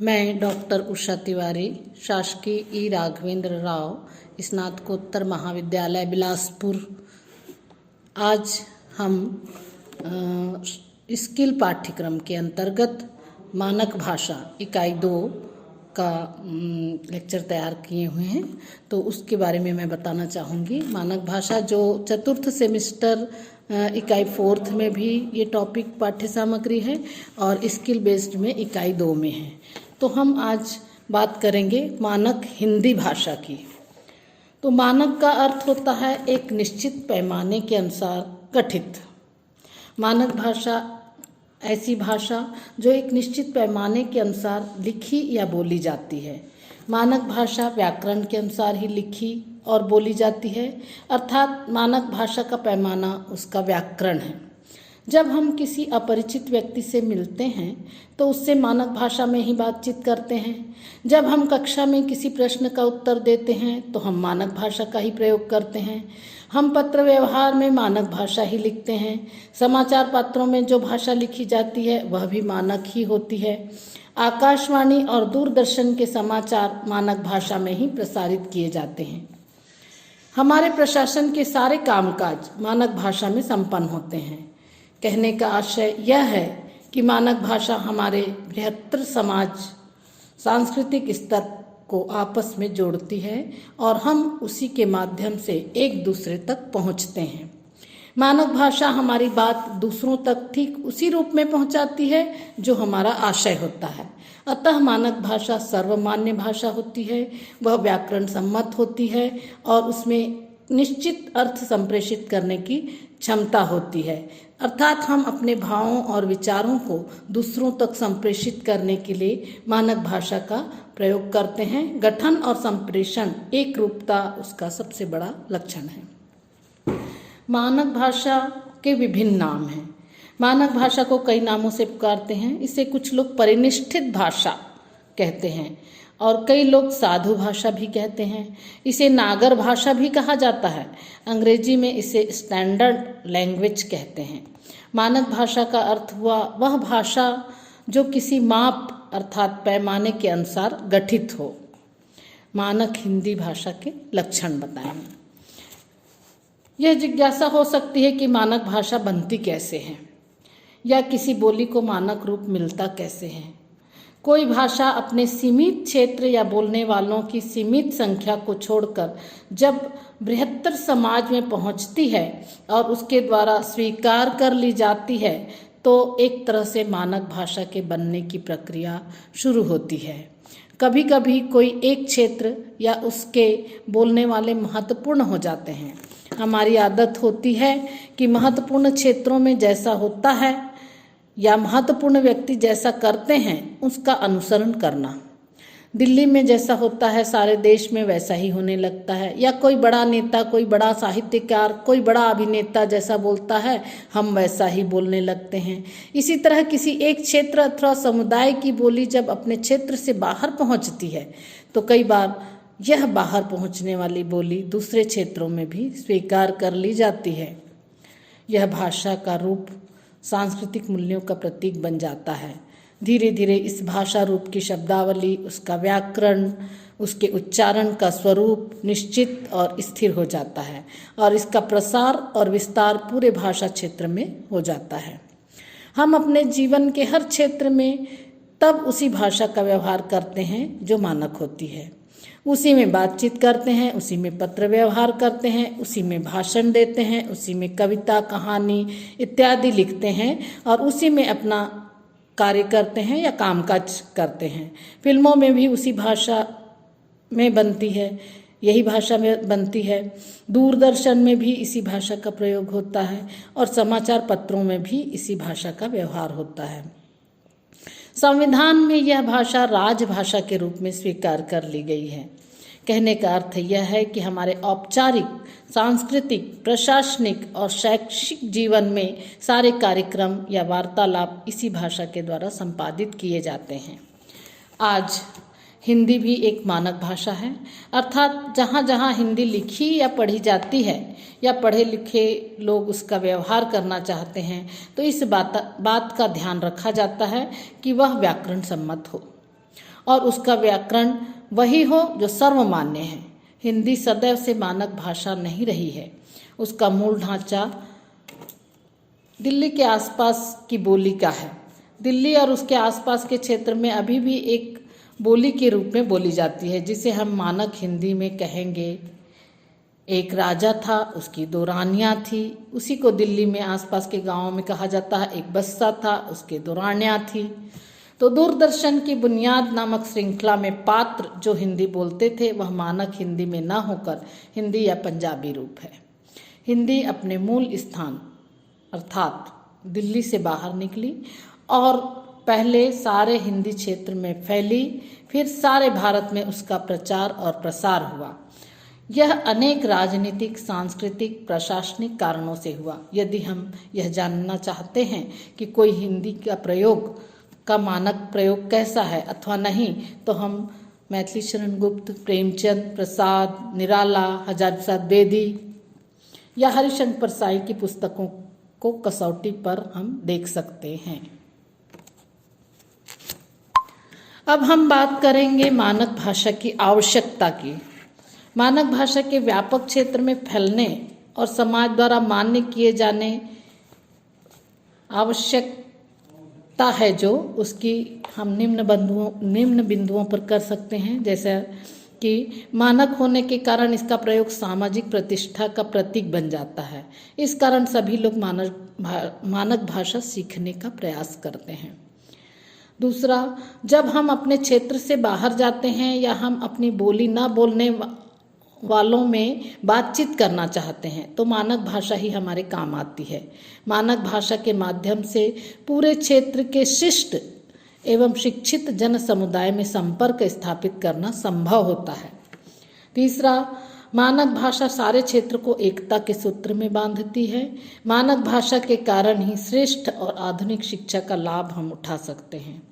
मैं डॉक्टर उषा तिवारी, शासकीय ई राघवेंद्र राव स्नातकोत्तर महाविद्यालय बिलासपुर। आज हम स्किल पाठ्यक्रम के अंतर्गत मानक भाषा इकाई 2 का लेक्चर तैयार किए हुए हैं, तो उसके बारे में मैं बताना चाहूँगी। मानक भाषा जो चतुर्थ सेमेस्टर इकाई 4 में भी ये टॉपिक पाठ्य सामग्री है और स्किल बेस्ड में इकाई 2 में है। तो हम आज बात करेंगे मानक हिंदी भाषा की। तो मानक का अर्थ होता है एक निश्चित पैमाने के अनुसार गठित। मानक भाषा ऐसी भाषा जो एक निश्चित पैमाने के अनुसार लिखी या बोली जाती है। मानक भाषा व्याकरण के अनुसार ही लिखी और बोली जाती है, अर्थात मानक भाषा का पैमाना उसका व्याकरण है। जब हम किसी अपरिचित व्यक्ति से मिलते हैं तो उससे मानक भाषा में ही बातचीत करते हैं। जब हम कक्षा में किसी प्रश्न का उत्तर देते हैं तो हम मानक भाषा का ही प्रयोग करते हैं। हम पत्र व्यवहार में मानक भाषा ही लिखते हैं। समाचार पत्रों में जो भाषा लिखी जाती है वह भी मानक ही होती है। आकाशवाणी और दूरदर्शन के समाचार मानक भाषा में ही प्रसारित किए जाते हैं। हमारे प्रशासन के सारे कामकाज मानक भाषा में संपन्न होते हैं। कहने का आशय यह है कि मानक भाषा हमारे बृहत्तर समाज सांस्कृतिक स्तर को आपस में जोड़ती है और हम उसी के माध्यम से एक दूसरे तक पहुंचते हैं। मानक भाषा हमारी बात दूसरों तक ठीक उसी रूप में पहुंचाती है जो हमारा आशय होता है। अतः मानक भाषा सर्वमान्य भाषा होती है, वह व्याकरण सम्मत होती है और उसमें निश्चित अर्थ संप्रेषित करने की क्षमता होती है। अर्थात हम अपने भावों और विचारों को दूसरों तक संप्रेषित करने के लिए मानक भाषा का प्रयोग करते हैं। गठन और संप्रेषण एक रूपता उसका सबसे बड़ा लक्षण है। मानक भाषा के विभिन्न नाम हैं। मानक भाषा को कई नामों से पुकारते हैं। इसे कुछ लोग परिनिष्ठित भाषा कहते हैं और कई लोग साधु भाषा भी कहते हैं। इसे नागर भाषा भी कहा जाता है। अंग्रेजी में इसे स्टैंडर्ड लैंग्वेज कहते हैं। मानक भाषा का अर्थ हुआ वह भाषा जो किसी माप अर्थात पैमाने के अनुसार गठित हो। मानक हिंदी भाषा के लक्षण बताएंगे। यह जिज्ञासा हो सकती है कि मानक भाषा बनती कैसे है या किसी बोली को मानक रूप मिलता कैसे है। कोई भाषा अपने सीमित क्षेत्र या बोलने वालों की सीमित संख्या को छोड़कर जब बृहत्तर समाज में पहुंचती है और उसके द्वारा स्वीकार कर ली जाती है तो एक तरह से मानक भाषा के बनने की प्रक्रिया शुरू होती है। कभी कभी कोई एक क्षेत्र या उसके बोलने वाले महत्वपूर्ण हो जाते हैं। हमारी आदत होती है कि महत्वपूर्ण क्षेत्रों में जैसा होता है या महत्वपूर्ण व्यक्ति जैसा करते हैं उसका अनुसरण करना। दिल्ली में जैसा होता है सारे देश में वैसा ही होने लगता है, या कोई बड़ा नेता, कोई बड़ा साहित्यकार, कोई बड़ा अभिनेता जैसा बोलता है हम वैसा ही बोलने लगते हैं। इसी तरह किसी एक क्षेत्र अथवा समुदाय की बोली जब अपने क्षेत्र से बाहर पहुंचती है तो कई बार यह बाहर पहुंचने वाली बोली दूसरे क्षेत्रों में भी स्वीकार कर ली जाती है। यह भाषा का रूप सांस्कृतिक मूल्यों का प्रतीक बन जाता है। धीरे धीरे इस भाषा रूप की शब्दावली, उसका व्याकरण, उसके उच्चारण का स्वरूप निश्चित और स्थिर हो जाता है और इसका प्रसार और विस्तार पूरे भाषा क्षेत्र में हो जाता है। हम अपने जीवन के हर क्षेत्र में तब उसी भाषा का व्यवहार करते हैं जो मानक होती है। उसी में बातचीत करते हैं, उसी में पत्र व्यवहार करते हैं, उसी में भाषण देते हैं, उसी में कविता, कहानी इत्यादि लिखते हैं और उसी में अपना कार्य करते हैं या कामकाज करते हैं। फिल्मों में भी उसी भाषा में बनती है, यही भाषा में बनती है। दूरदर्शन में भी इसी भाषा का प्रयोग होता है और समाचार पत्रों में भी इसी भाषा का व्यवहार होता है। संविधान में यह भाषा राजभाषा के रूप में स्वीकार कर ली गई है। कहने का अर्थ यह है कि हमारे औपचारिक, सांस्कृतिक, प्रशासनिक और शैक्षिक जीवन में सारे कार्यक्रम या वार्तालाप इसी भाषा के द्वारा संपादित किए जाते हैं। आज हिंदी भी एक मानक भाषा है, अर्थात जहाँ जहाँ हिंदी लिखी या पढ़ी जाती है या पढ़े लिखे लोग उसका व्यवहार करना चाहते हैं तो इस बात का ध्यान रखा जाता है कि वह व्याकरण सम्मत हो। और उसका व्याकरण वही हो जो सर्वमान्य है। हिंदी सदैव से मानक भाषा नहीं रही है। उसका मूल ढांचा दिल्ली के आसपास की बोली का है। दिल्ली और उसके आसपास के क्षेत्र में अभी भी एक बोली के रूप में बोली जाती है, जिसे हम मानक हिंदी में कहेंगे। एक राजा था, उसकी 2 रानियां थी। उसी को दिल्ली में आसपास के गांवों में कहा जाता है। एक बस्सा था, उसके 2 रानियां थी। तो दूरदर्शन की बुनियाद नामक श्रृंखला में पात्र जो हिंदी बोलते थे वह मानक हिंदी में न होकर हिंदी या पंजाबी रूप है। हिंदी अपने मूल स्थान अर्थात दिल्ली से बाहर निकली और पहले सारे हिंदी क्षेत्र में फैली, फिर सारे भारत में उसका प्रचार और प्रसार हुआ। यह अनेक राजनीतिक, सांस्कृतिक, प्रशासनिक कारणों से हुआ। यदि हम यह जानना चाहते हैं कि कोई हिंदी का मानक प्रयोग कैसा है अथवा नहीं, तो हम मैथिली शरण गुप्त, प्रेमचंद, प्रसाद, निराला, हजार प्रसाद बेदी या हरिशंकर परसाई की पुस्तकों को कसौटी पर हम देख सकते हैं। अब हम बात करेंगे मानक भाषा की आवश्यकता की। मानक भाषा के व्यापक क्षेत्र में फैलने और समाज द्वारा मान्य किए जाने आवश्यकता है, जो उसकी हम निम्न बिंदुओं पर कर सकते हैं। जैसे कि मानक होने के कारण इसका प्रयोग सामाजिक प्रतिष्ठा का प्रतीक बन जाता है। इस कारण सभी लोग मानक भाषा सीखने का प्रयास करते हैं। दूसरा, जब हम अपने क्षेत्र से बाहर जाते हैं या हम अपनी बोली ना बोलने वालों में बातचीत करना चाहते हैं, तो मानक भाषा ही हमारे काम आती है। मानक भाषा के माध्यम से पूरे क्षेत्र के शिष्ट एवं शिक्षित जन समुदाय में संपर्क स्थापित करना संभव होता है। तीसरा, मानक भाषा सारे क्षेत्र को एकता के सूत्र में बांधती है। मानक भाषा के कारण ही श्रेष्ठ और आधुनिक शिक्षा का लाभ हम उठा सकते हैं।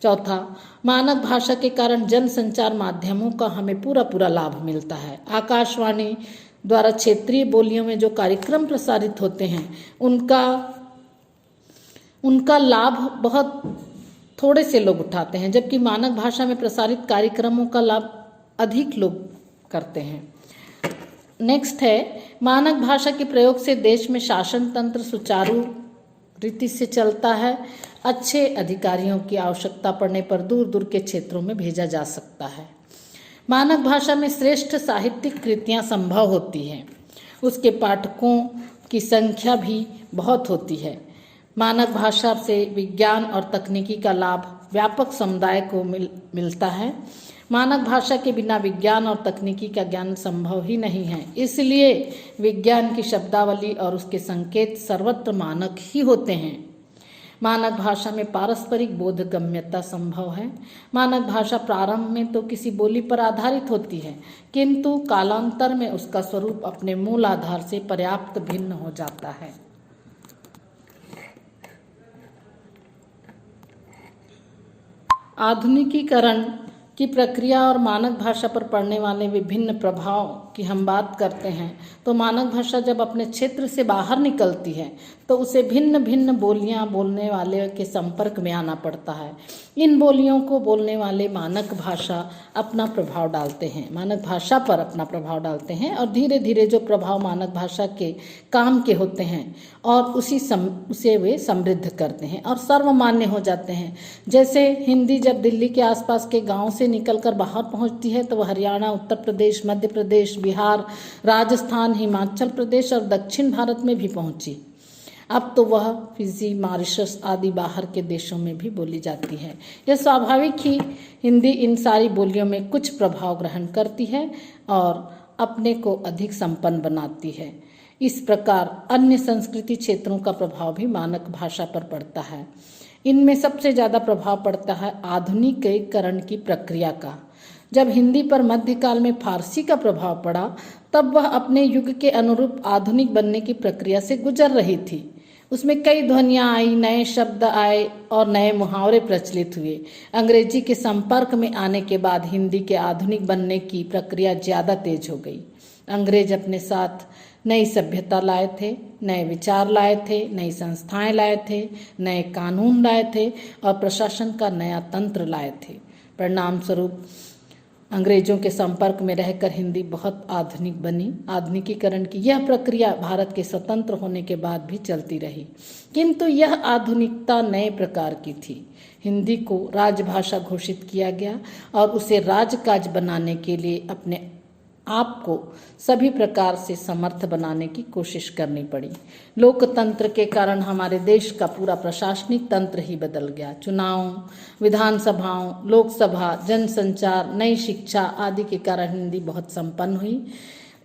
चौथा, मानक भाषा के कारण जन संचार माध्यमों का हमें पूरा लाभ मिलता है। आकाशवाणी द्वारा क्षेत्रीय बोलियों में जो कार्यक्रम प्रसारित होते हैं उनका लाभ बहुत थोड़े से लोग उठाते हैं, जबकि मानक भाषा में प्रसारित कार्यक्रमों का लाभ अधिक लोग करते हैं। नेक्स्ट है, मानक भाषा के प्रयोग से देश में शासन तंत्र सुचारू रीति से चलता है। अच्छे अधिकारियों की आवश्यकता पड़ने पर दूर दूर के क्षेत्रों में भेजा जा सकता है। मानक भाषा में श्रेष्ठ साहित्यिक कृतियां संभव होती हैं। उसके पाठकों की संख्या भी बहुत होती है। मानक भाषा से विज्ञान और तकनीकी का लाभ व्यापक समुदाय को मिलता है। मानक भाषा के बिना विज्ञान और तकनीकी का ज्ञान संभव ही नहीं है। इसलिए विज्ञान की शब्दावली और उसके संकेत सर्वत्र मानक ही होते हैं। मानक भाषा में पारस्परिक बोधगम्यता संभव है। मानक भाषा प्रारंभ में तो किसी बोली पर आधारित होती है, किंतु कालांतर में उसका स्वरूप अपने मूल आधार से पर्याप्त भिन्न हो जाता है। आधुनिकीकरण की प्रक्रिया और मानक भाषा पर पड़ने वाले विभिन्न प्रभाव की हम बात करते हैं, तो मानक भाषा जब अपने क्षेत्र से बाहर निकलती है तो उसे भिन्न भिन्न बोलियां बोलने वाले के संपर्क में आना पड़ता है। इन बोलियों को बोलने वाले मानक भाषा पर अपना प्रभाव डालते हैं और धीरे धीरे जो प्रभाव मानक भाषा के काम के होते हैं और उसे वे समृद्ध करते हैं और सर्वमान्य हो जाते हैं। जैसे हिंदी जब दिल्ली के आसपास के गांव से निकलकर बाहर पहुंचती है तो वह हरियाणा, उत्तर प्रदेश, मध्य प्रदेश, बिहार, राजस्थान, हिमाचल प्रदेश और दक्षिण भारत में भी पहुंची। अब तो वह फिजी, मॉरिशस आदि बाहर के देशों में भी बोली जाती है। यह स्वाभाविक ही हिंदी इन सारी बोलियों में कुछ प्रभाव ग्रहण करती है और अपने को अधिक संपन्न बनाती है। इस प्रकार अन्य संस्कृति क्षेत्रों का प्रभाव भी मानक भाषा पर पड़ता है। इनमें सबसे ज़्यादा प्रभाव पड़ता है आधुनिकीकरण की प्रक्रिया का। जब हिंदी पर मध्यकाल में फारसी का प्रभाव पड़ा तब वह अपने युग के अनुरूप आधुनिक बनने की प्रक्रिया से गुजर रही थी। उसमें कई ध्वनियाँ आई, नए शब्द आए और नए मुहावरे प्रचलित हुए। अंग्रेजी के संपर्क में आने के बाद हिंदी के आधुनिक बनने की प्रक्रिया ज़्यादा तेज हो गई। अंग्रेज अपने साथ नई सभ्यता लाए थे, नए विचार लाए थे, नई संस्थाएं लाए थे, नए कानून लाए थे और प्रशासन का नया तंत्र लाए थे। परिणाम स्वरूप अंग्रेजों के संपर्क में रहकर हिंदी बहुत आधुनिक बनी। आधुनिकीकरण की यह प्रक्रिया भारत के स्वतंत्र होने के बाद भी चलती रही, किंतु यह आधुनिकता नए प्रकार की थी। हिंदी को राजभाषा घोषित किया गया और उसे राजकाज बनाने के लिए अपने आप को सभी प्रकार से समर्थ बनाने की कोशिश करनी पड़ी। लोकतंत्र के कारण हमारे देश का पूरा प्रशासनिक तंत्र ही बदल गया। चुनावों, विधानसभाओं, लोकसभा, जनसंचार, नई शिक्षा आदि के कारण हिंदी बहुत संपन्न हुई।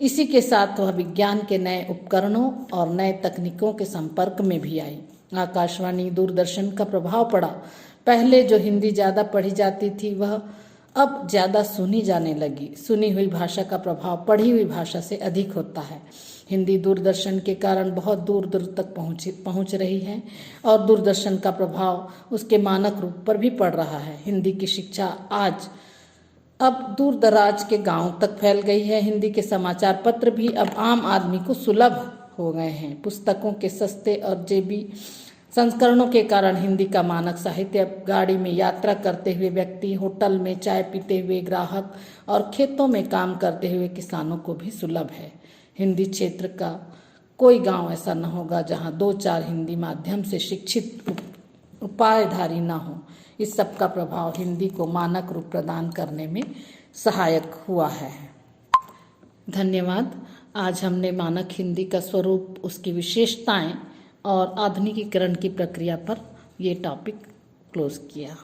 इसी के साथ वह विज्ञान के नए उपकरणों और नए तकनीकों के संपर्क में भी आई। आकाशवाणी, दूरदर्शन का प्रभाव पड़ा। पहले जो हिंदी ज़्यादा पढ़ी जाती थी वह अब ज़्यादा सुनी जाने लगी। सुनी हुई भाषा का प्रभाव पढ़ी हुई भाषा से अधिक होता है। हिंदी दूरदर्शन के कारण बहुत दूर दूर तक पहुंच रही है और दूरदर्शन का प्रभाव उसके मानक रूप पर भी पड़ रहा है। हिंदी की शिक्षा आज अब दूर दराज के गांव तक फैल गई है। हिंदी के समाचार पत्र भी अब आम आदमी को सुलभ हो गए हैं। पुस्तकों के सस्ते और जेबी संस्करणों के कारण हिंदी का मानक साहित्य अब गाड़ी में यात्रा करते हुए व्यक्ति, होटल में चाय पीते हुए ग्राहक और खेतों में काम करते हुए किसानों को भी सुलभ है। हिंदी क्षेत्र का कोई गांव ऐसा न होगा जहां 2-4 हिंदी माध्यम से शिक्षित उपायधारी न हो। इस सब का प्रभाव हिंदी को मानक रूप प्रदान करने में सहायक हुआ है। धन्यवाद। आज हमने मानक हिंदी का स्वरूप, उसकी विशेषताएं और आधुनिकीकरण की प्रक्रिया पर ये टॉपिक क्लोज किया।